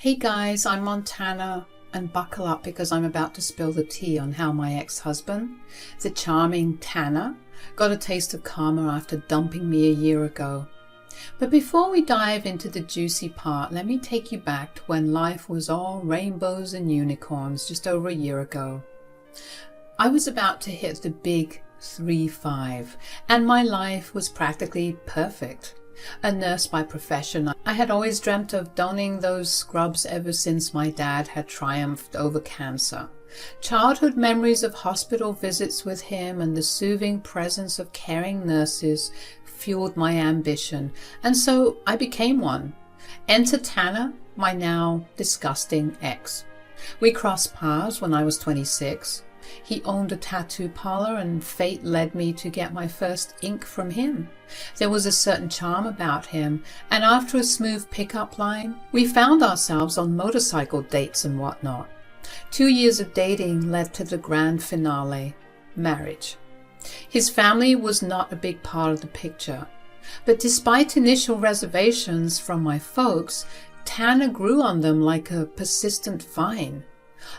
Hey guys, I'm Montana, and buckle up because I'm about to spill the tea on how my ex-husband, the charming Tanner, got a taste of karma after dumping me a year ago. But before we dive into the juicy part, let me take you back to when life was all rainbows and unicorns just over a year ago. I was about to hit the big 3-5, and my life was practically perfect. A nurse by profession, I had always dreamt of donning those scrubs ever since my dad had triumphed over cancer. Childhood memories of hospital visits with him and the soothing presence of caring nurses fueled my ambition, and so I became one. Enter Tanner, my now disgusting ex. We crossed paths when I was 26. He owned a tattoo parlor, and fate led me to get my first ink from him. There was a certain charm about him, and after a smooth pickup line, we found ourselves on motorcycle dates and whatnot. 2 years of dating led to the grand finale, marriage. His family was not a big part of the picture, but despite initial reservations from my folks, Tanner grew on them like a persistent vine.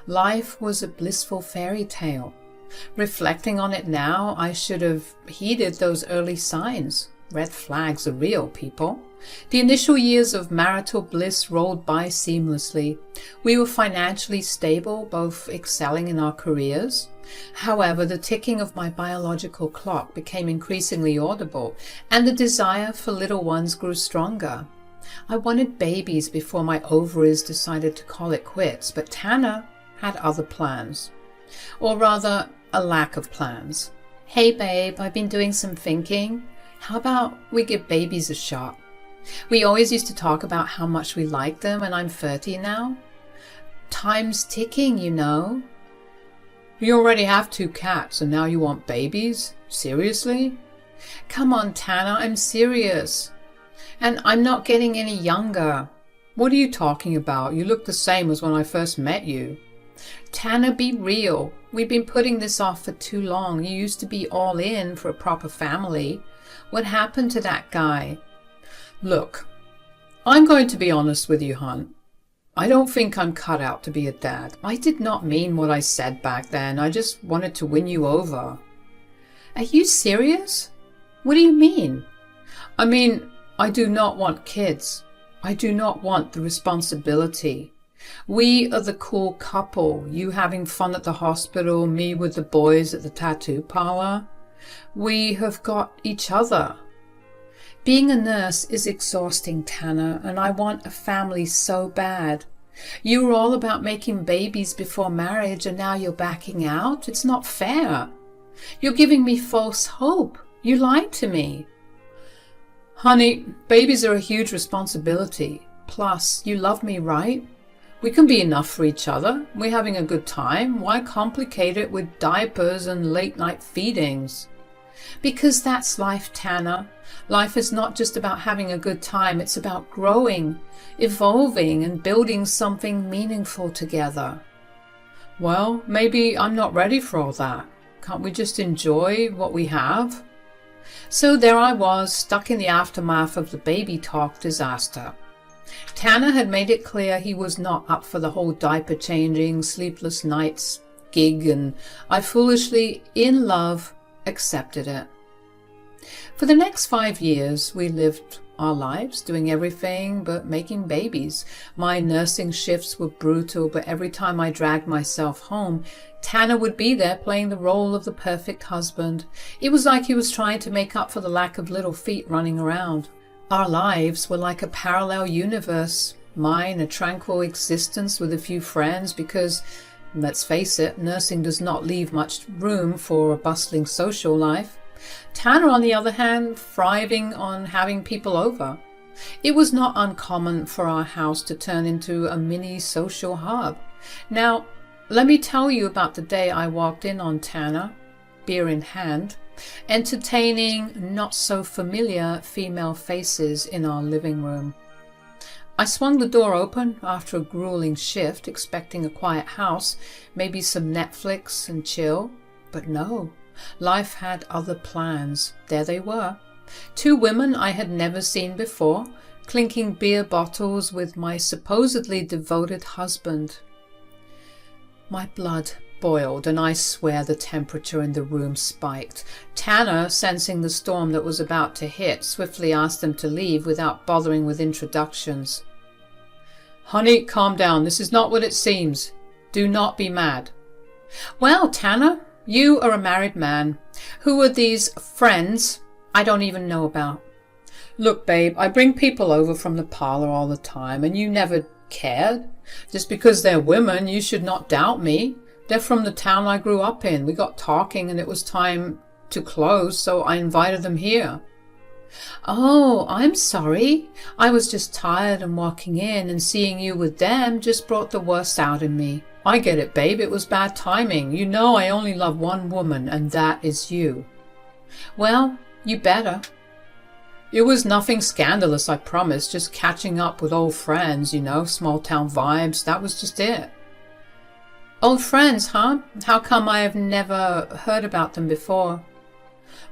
Life was a blissful fairy tale. Reflecting on it now, I should have heeded those early signs. Red flags are real, people. The initial years of marital bliss rolled by seamlessly. We were financially stable, both excelling in our careers. However, the ticking of my biological clock became increasingly audible, and the desire for little ones grew stronger. I wanted babies before my ovaries decided to call it quits, but Tanner had other plans. Or rather, a lack of plans. Hey babe, I've been doing some thinking. How about we give babies a shot? We always used to talk about how much we like them, and I'm 30 now. Time's ticking, you know. You already have 2 cats and now you want babies? Seriously? Come on, Tanner, I'm serious. And I'm not getting any younger. What are you talking about? You look the same as when I first met you. Tanner, be real. We've been putting this off for too long. You used to be all in for a proper family. What happened to that guy? Look, I'm going to be honest with you, hon. I don't think I'm cut out to be a dad. I did not mean what I said back then. I just wanted to win you over. Are you serious? What do you mean? I mean, I do not want kids. I do not want the responsibility. We are the cool couple, you having fun at the hospital, me with the boys at the tattoo parlor. We have got each other. Being a nurse is exhausting, Tanner, and I want a family so bad. You were all about making babies before marriage, and now you're backing out? It's not fair. You're giving me false hope. You lied to me. Honey, babies are a huge responsibility. Plus, you love me, right? We can be enough for each other. We're having a good time. Why complicate it with diapers and late-night feedings? Because that's life, Tanner. Life is not just about having a good time. It's about growing, evolving, and building something meaningful together. Well, maybe I'm not ready for all that. Can't we just enjoy what we have? So there I was, stuck in the aftermath of the baby talk disaster. Tanner had made it clear he was not up for the whole diaper changing, sleepless nights gig, and I foolishly, in love, accepted it. For the next 5 years, we lived our lives, doing everything but making babies. My nursing shifts were brutal, but every time I dragged myself home, Tanner would be there playing the role of the perfect husband. It was like he was trying to make up for the lack of little feet running around. Our lives were like a parallel universe. Mine, a tranquil existence with a few friends because, let's face it, nursing does not leave much room for a bustling social life. Tanner, on the other hand, thriving on having people over. It was not uncommon for our house to turn into a mini social hub. Now, let me tell you about the day I walked in on Tanner, beer in hand, entertaining not so familiar female faces in our living room. I swung the door open after a grueling shift, expecting a quiet house, maybe some Netflix and chill, but no. Life had other plans. There they were. 2 women I had never seen before, clinking beer bottles with my supposedly devoted husband. My blood boiled, and I swear the temperature in the room spiked. Tanner, sensing the storm that was about to hit, swiftly asked them to leave without bothering with introductions. "Honey, calm down. This is not what it seems. Do not be mad." "Well, Tanner, you are a married man. Who are these friends I don't even know about?" "Look, babe, I bring people over from the parlor all the time, and you never cared. Just because they're women, you should not doubt me. They're from the town I grew up in. We got talking and it was time to close, so I invited them here." "Oh, I'm sorry. I was just tired and walking in, and seeing you with them just brought the worst out in me." "I get it, babe. It was bad timing. You know I only love one woman, and that is you." "Well, you better." "It was nothing scandalous, I promise. Just catching up with old friends, small town vibes. That was just it." "Old friends, huh? How come I have never heard about them before?"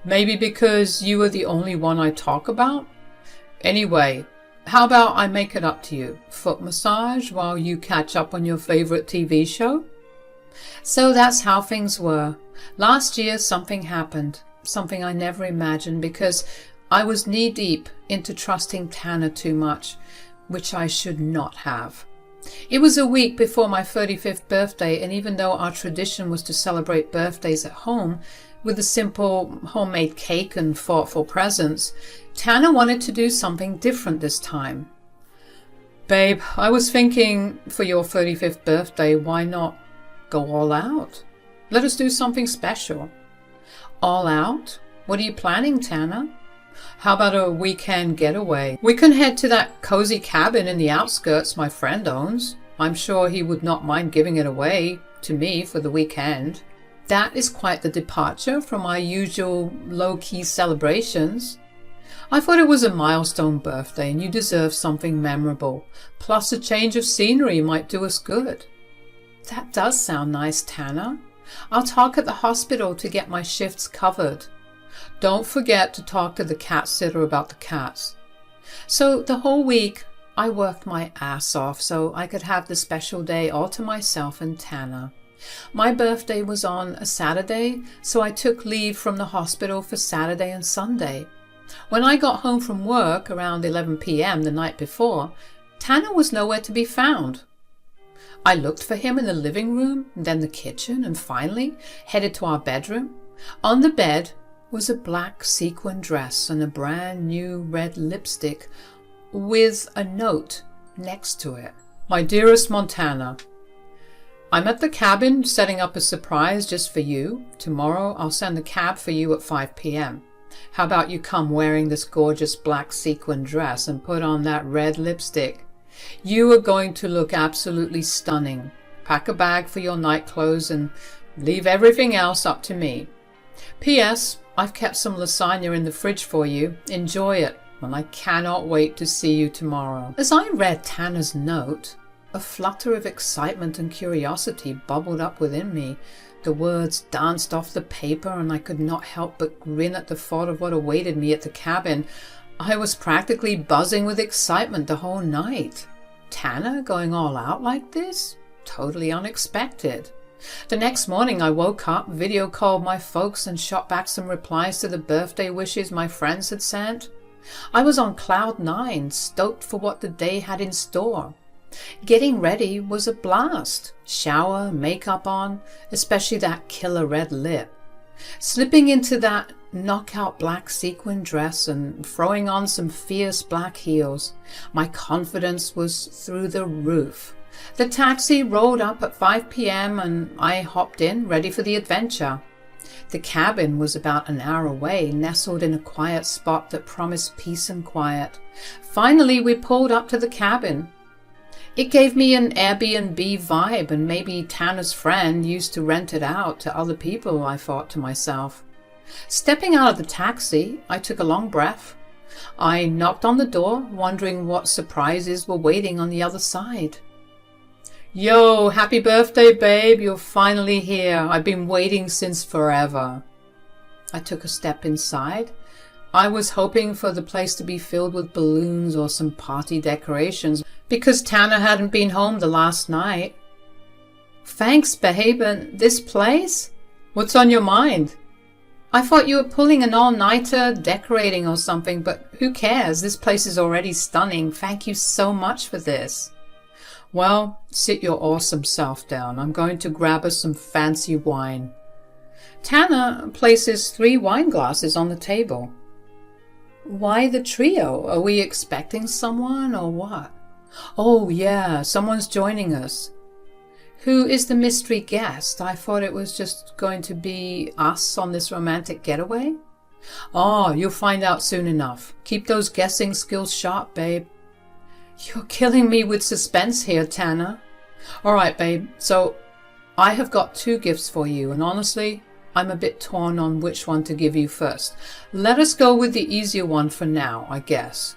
"Maybe because you are the only one I talk about? Anyway, how about I make it up to you? Foot massage while you catch up on your favorite TV show?" So that's how things were. Last year something happened. Something I never imagined, because I was knee-deep into trusting Tanner too much, which I should not have. It was a week before my 35th birthday, and even though our tradition was to celebrate birthdays at home with a simple homemade cake and thoughtful presents, Tanner wanted to do something different this time. "Babe, I was thinking for your 35th birthday, why not go all out? Let us do something special." "All out? What are you planning, Tanner?" "How about a weekend getaway? We can head to that cozy cabin in the outskirts my friend owns. I'm sure he would not mind giving it away to me for the weekend." That is quite the departure from our usual low-key celebrations. "I thought it was a milestone birthday and you deserve something memorable. Plus a change of scenery might do us good." That does sound nice, Tanner. I'll talk at the hospital to get my shifts covered. Don't forget to talk to the cat sitter about the cats. So the whole week I worked my ass off so I could have the special day all to myself and Tanner. My birthday was on a Saturday, so I took leave from the hospital for Saturday and Sunday. When I got home from work around 11 p.m. the night before, Tanner was nowhere to be found. I looked for him in the living room, then the kitchen, and finally headed to our bedroom. On the bed was a black sequin dress and a brand new red lipstick with a note next to it. "My dearest Montana, I'm at the cabin setting up a surprise just for you. Tomorrow I'll send a cab for you at 5 p.m. How about you come wearing this gorgeous black sequin dress and put on that red lipstick? You are going to look absolutely stunning. Pack a bag for your night clothes and leave everything else up to me. P.S. I've kept some lasagna in the fridge for you. Enjoy it, and I cannot wait to see you tomorrow." As I read Tanner's note, a flutter of excitement and curiosity bubbled up within me. The words danced off the paper, and I could not help but grin at the thought of what awaited me at the cabin. I was practically buzzing with excitement the whole night. Tanner going all out like this? Totally unexpected. The next morning I woke up, video called my folks, and shot back some replies to the birthday wishes my friends had sent. I was on cloud nine, stoked for what the day had in store. Getting ready was a blast. Shower, makeup on, especially that killer red lip. Slipping into that knockout black sequin dress and throwing on some fierce black heels. My confidence was through the roof. The taxi rolled up at 5 p.m. and I hopped in, ready for the adventure. The cabin was about an hour away, nestled in a quiet spot that promised peace and quiet. Finally, we pulled up to the cabin. It gave me an Airbnb vibe, and maybe Tanner's friend used to rent it out to other people, I thought to myself. Stepping out of the taxi, I took a long breath. I knocked on the door, wondering what surprises were waiting on the other side. "Yo, happy birthday, babe. You're finally here. I've been waiting since forever." I took a step inside. I was hoping for the place to be filled with balloons or some party decorations because Tanner hadn't been home the last night. Thanks, babe, and this place? What's on your mind? I thought you were pulling an all-nighter decorating or something, but who cares? This place is already stunning. Thank you so much for this. Well, sit your awesome self down. I'm going to grab us some fancy wine. Tanner places 3 wine glasses on the table. Why the trio? Are we expecting someone or what? Oh yeah, someone's joining us. Who is the mystery guest? I thought it was just going to be us on this romantic getaway. Oh, you'll find out soon enough. Keep those guessing skills sharp, babe. You're killing me with suspense here, Tanner. All right, babe. So I have got 2 gifts for you, and honestly, I'm a bit torn on which one to give you first. Let us go with the easier one for now, I guess.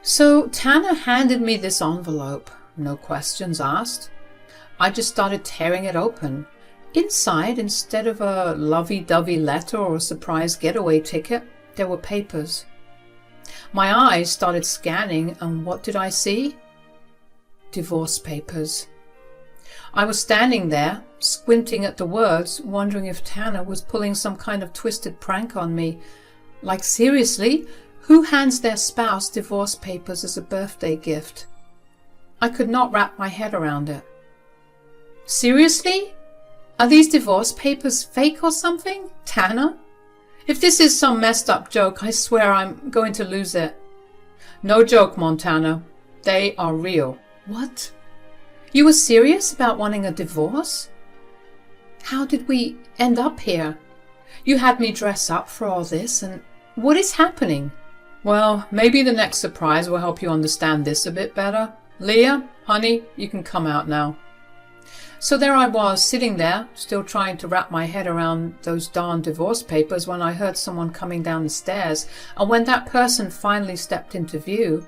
So Tanner handed me this envelope. No questions asked. I just started tearing it open. Inside, instead of a lovey-dovey letter or a surprise getaway ticket, there were papers. My eyes started scanning, and what did I see? Divorce papers. I was standing there, squinting at the words, wondering if Tanner was pulling some kind of twisted prank on me. Like, seriously? Who hands their spouse divorce papers as a birthday gift? I could not wrap my head around it. Seriously? Are these divorce papers fake or something, Tanner? If this is some messed up joke, I swear I'm going to lose it. No joke, Montana. They are real. What? You were serious about wanting a divorce? How did we end up here? You had me dress up for all this, and what is happening? Well, maybe the next surprise will help you understand this a bit better. Leah, honey, you can come out now. So there I was, sitting there, still trying to wrap my head around those darn divorce papers when I heard someone coming down the stairs, and when that person finally stepped into view,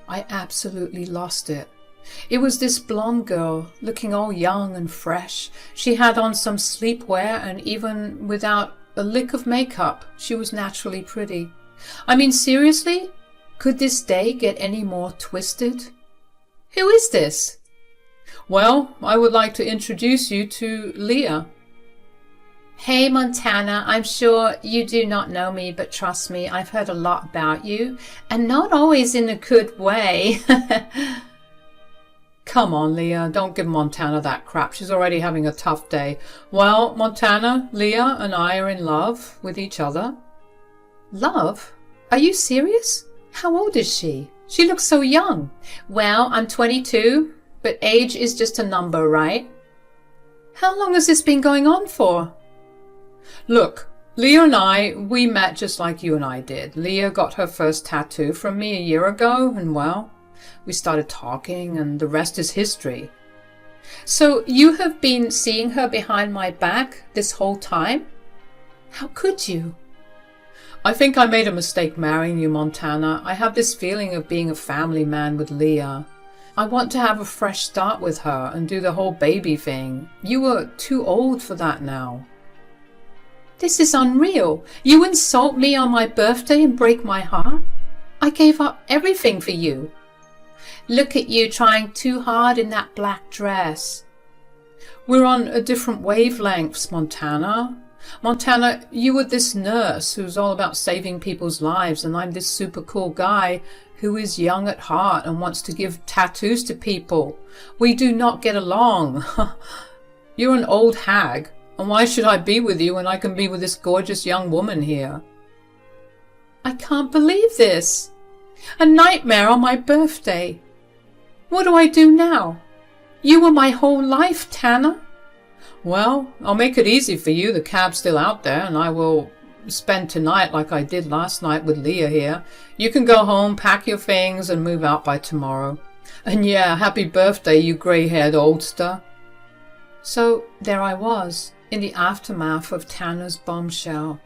I absolutely lost it. It was this blonde girl, looking all young and fresh. She had on some sleepwear, and even without a lick of makeup, she was naturally pretty. I mean, seriously? Could this day get any more twisted? Who is this? Well, I would like to introduce you to Leah. Hey, Montana, I'm sure you do not know me, but trust me, I've heard a lot about you, and not always in a good way. Come on, Leah, don't give Montana that crap. She's already having a tough day. Well, Montana, Leah and I are in love with each other. Love? Are you serious? How old is she? She looks so young. Well, I'm 22. But age is just a number, right? How long has this been going on for? Look, Leah and I, we met just like you and I did. Leah got her first tattoo from me a year ago, and well, we started talking, and the rest is history. So you have been seeing her behind my back this whole time? How could you? I think I made a mistake marrying you, Montana. I have this feeling of being a family man with Leah. I want to have a fresh start with her and do the whole baby thing. You are too old for that now. This is unreal. You insult me on my birthday and break my heart? I gave up everything for you. Look at you trying too hard in that black dress. We're on a different wavelengths, Montana. Montana, you were this nurse who's all about saving people's lives, and I'm this super cool guy who is young at heart and wants to give tattoos to people. We do not get along. You're an old hag, and why should I be with you when I can be with this gorgeous young woman here? I can't believe this. A nightmare on my birthday. What do I do now? You were my whole life, Tanner. Well, I'll make it easy for you. The cab's still out there, and I will spend tonight like I did last night with Leah here. You can go home, pack your things, and move out by tomorrow. And yeah, happy birthday, you grey-haired oldster. So there I was, in the aftermath of Tanner's bombshell.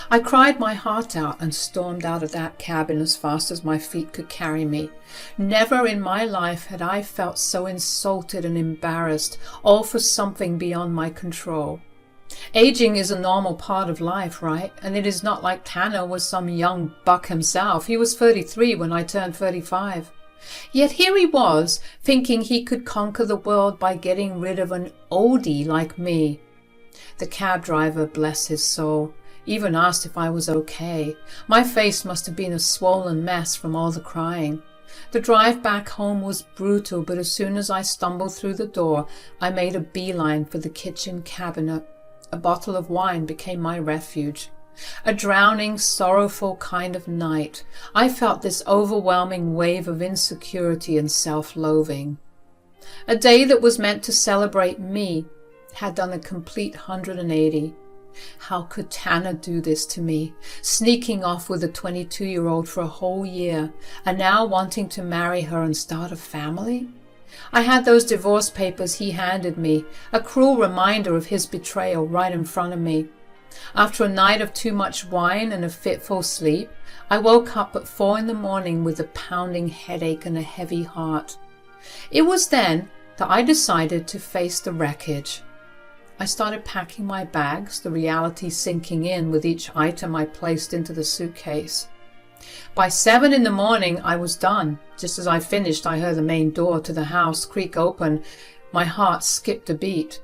I cried my heart out and stormed out of that cabin as fast as my feet could carry me. Never in my life had I felt so insulted and embarrassed, all for something beyond my control. Aging is a normal part of life, right? And it is not like Tanner was some young buck himself. He was 33 when I turned 35. Yet here he was, thinking he could conquer the world by getting rid of an oldie like me. The cab driver, bless his soul, even asked if I was okay. My face must have been a swollen mess from all the crying. The drive back home was brutal, but as soon as I stumbled through the door, I made a beeline for the kitchen cabinet. A bottle of wine became my refuge. A drowning, sorrowful kind of night. I felt this overwhelming wave of insecurity and self-loathing. A day that was meant to celebrate me had done a complete 180. How could Tanner do this to me, sneaking off with a 22-year-old for a whole year, and now wanting to marry her and start a family? I had those divorce papers he handed me, a cruel reminder of his betrayal right in front of me. After a night of too much wine and a fitful sleep, I woke up at 4 a.m. with a pounding headache and a heavy heart. It was then that I decided to face the wreckage. I started packing my bags, the reality sinking in with each item I placed into the suitcase. By 7 a.m, I was done. Just as I finished, I heard the main door to the house creak open. My heart skipped a beat.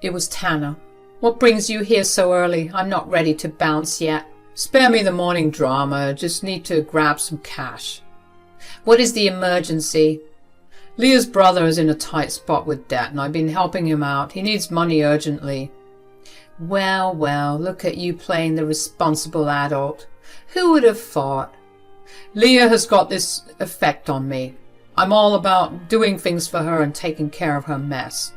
It was Tanner. "What brings you here so early? I'm not ready to bounce yet. Spare me the morning drama. Just need to grab some cash." "What is the emergency?" "Leah's brother is in a tight spot with debt, and I've been helping him out. He needs money urgently." Well, look at you playing the responsible adult. Who would have thought? "Leah has got this effect on me. I'm all about doing things for her and taking care of her mess."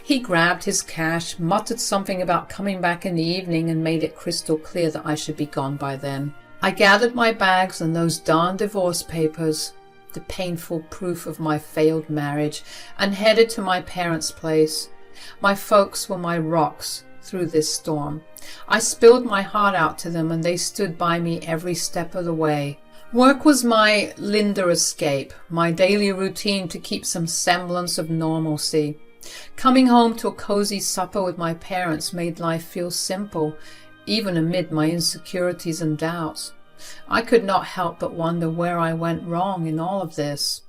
He grabbed his cash, muttered something about coming back in the evening, and made it crystal clear that I should be gone by then. I gathered my bags and those darn divorce papers, the painful proof of my failed marriage, and headed to my parents' place. My folks were my rocks through this storm. I spilled my heart out to them, and they stood by me every step of the way. Work was my Linda escape, my daily routine to keep some semblance of normalcy. Coming home to a cozy supper with my parents made life feel simple, even amid my insecurities and doubts. I could not help but wonder where I went wrong in all of this.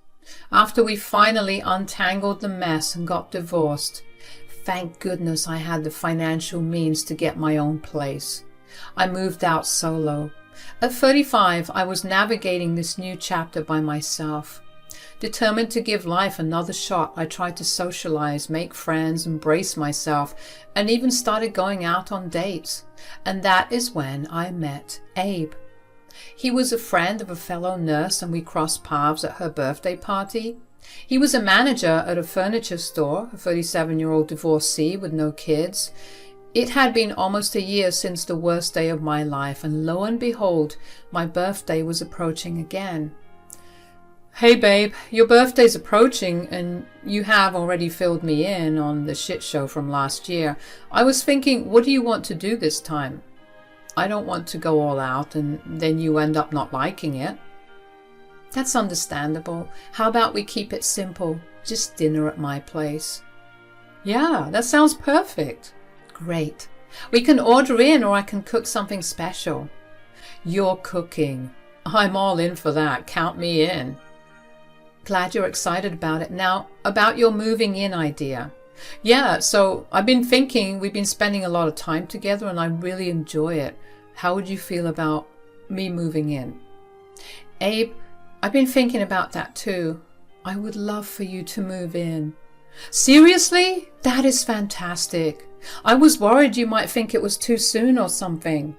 After we finally untangled the mess and got divorced, thank goodness I had the financial means to get my own place. I moved out solo. At 35, I was navigating this new chapter by myself. Determined to give life another shot, I tried to socialize, make friends, embrace myself, and even started going out on dates. And that is when I met Abe. He was a friend of a fellow nurse, and we crossed paths at her birthday party. He was a manager at a furniture store, a 37-year-old divorcee with no kids. It had been almost a year since the worst day of my life, and lo and behold, my birthday was approaching again. "Hey babe, your birthday's approaching and you have already filled me in on the shit show from last year. I was thinking, what do you want to do this time? I don't want to go all out and then you end up not liking it." "That's understandable. How about we keep it simple? Just dinner at my place." "Yeah, that sounds perfect." "Great. We can order in or I can cook something special." "You're cooking. I'm all in for that. Count me in." "Glad you're excited about it. Now, about your moving in idea." "Yeah, so I've been thinking, we've been spending a lot of time together and I really enjoy it. How would you feel about me moving in?" "Abe, I've been thinking about that too. I would love for you to move in." "Seriously? That is fantastic. I was worried you might think it was too soon or something."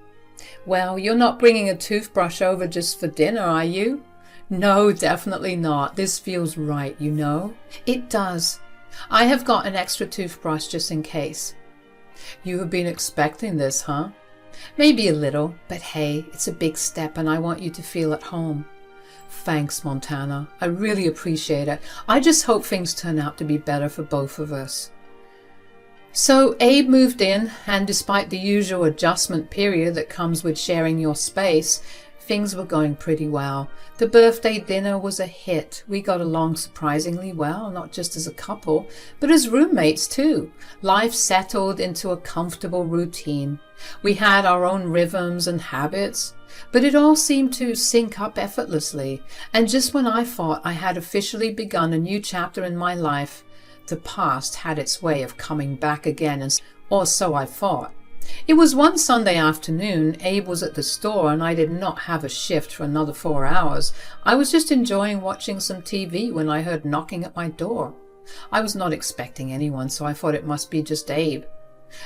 "Well, you're not bringing a toothbrush over just for dinner, are you?" "No, definitely not. This feels right, you know." "It does. I have got an extra toothbrush just in case." "You have been expecting this, huh?" "Maybe a little, but hey, it's a big step and I want you to feel at home." "Thanks, Montana. I really appreciate it. I just hope things turn out to be better for both of us." So Abe moved in, and despite the usual adjustment period that comes with sharing your space, things were going pretty well. The birthday dinner was a hit. We got along surprisingly well, not just as a couple, but as roommates too. Life settled into a comfortable routine. We had our own rhythms and habits, but it all seemed to sync up effortlessly. And just when I thought I had officially begun a new chapter in my life, the past had its way of coming back again, or so I thought. It was one Sunday afternoon. Abe was at the store and I did not have a shift for another 4 hours. I was just enjoying watching some TV when I heard knocking at my door. I was not expecting anyone, so I thought it must be just Abe.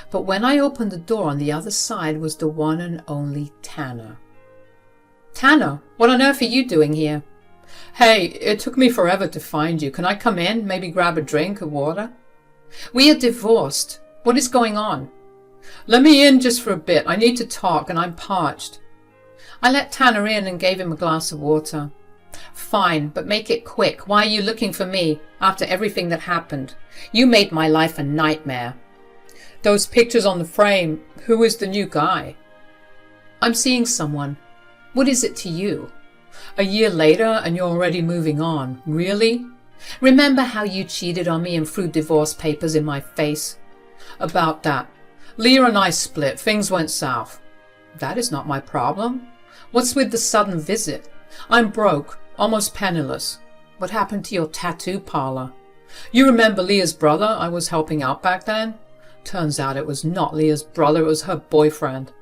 But when I opened the door, on the other side was the one and only Tanner. "Tanner, what on earth are you doing here?" "Hey, it took me forever to find you. Can I come in? Maybe grab a drink or water?" "We are divorced. What is going on?" "Let me in just for a bit. I need to talk and I'm parched." I let Tanner in and gave him a glass of water. "Fine, but make it quick. Why are you looking for me after everything that happened? You made my life a nightmare." "Those pictures on the frame. Who is the new guy?" "I'm seeing someone. What is it to you?" "A year later and you're already moving on. Really?" "Remember how you cheated on me and threw divorce papers in my face?" "About that. Leah and I split. Things went south." "That is not my problem. What's with the sudden visit?" "I'm broke, almost penniless." "What happened to your tattoo parlor?" "You remember Leah's brother I was helping out back then?" Turns out it was not Leah's brother, it was her boyfriend.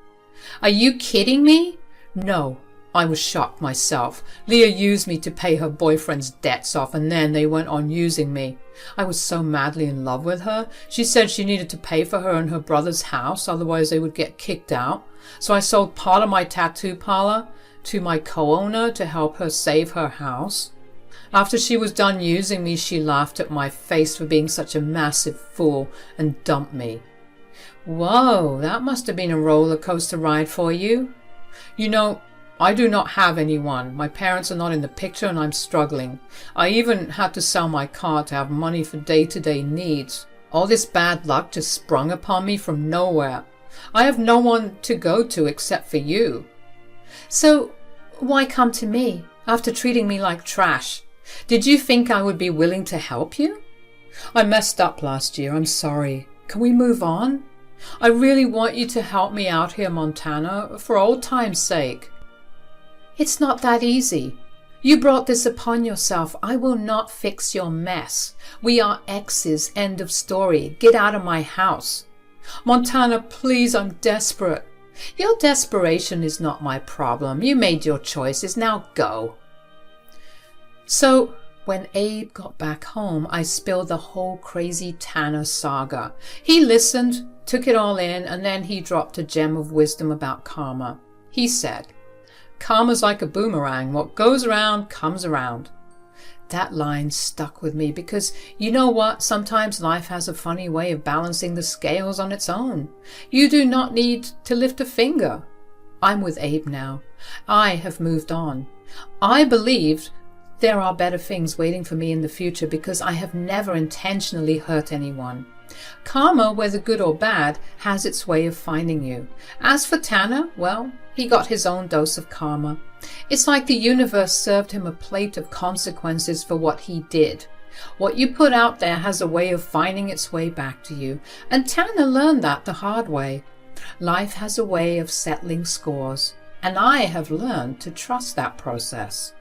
"Are you kidding me?" "No." I was shocked myself. Leah used me to pay her boyfriend's debts off, and then they went on using me. I was so madly in love with her. She said she needed to pay for her and her brother's house, otherwise they would get kicked out. So I sold part of my tattoo parlor to my co-owner to help her save her house. After she was done using me, she laughed at my face for being such a massive fool and dumped me. Whoa, that must have been a roller coaster ride for you. You know, I do not have anyone. My parents are not in the picture and I'm struggling. I even had to sell my car to have money for day-to-day needs. All this bad luck just sprung upon me from nowhere. I have no one to go to except for you." "So why come to me after treating me like trash? Did you think I would be willing to help you?" "I messed up last year. I'm sorry. Can we move on? I really want you to help me out here, Montana, for old time's sake." "It's not that easy. You brought this upon yourself. I will not fix your mess. We are exes, end of story. Get out of my house." "Montana, please, I'm desperate." "Your desperation is not my problem. You made your choices. Now go." So when Abe got back home, I spilled the whole crazy Tanner saga. He listened, took it all in, and then he dropped a gem of wisdom about karma. He said, "Karma's like a boomerang. What goes around comes around." That line stuck with me because you know what? Sometimes life has a funny way of balancing the scales on its own. You do not need to lift a finger. I'm with Abe now. I have moved on. I believed there are better things waiting for me in the future because I have never intentionally hurt anyone. Karma, whether good or bad, has its way of finding you. As for Tanner, well, he got his own dose of karma. It's like the universe served him a plate of consequences for what he did. What you put out there has a way of finding its way back to you, and Tanner learned that the hard way. Life has a way of settling scores, and I have learned to trust that process.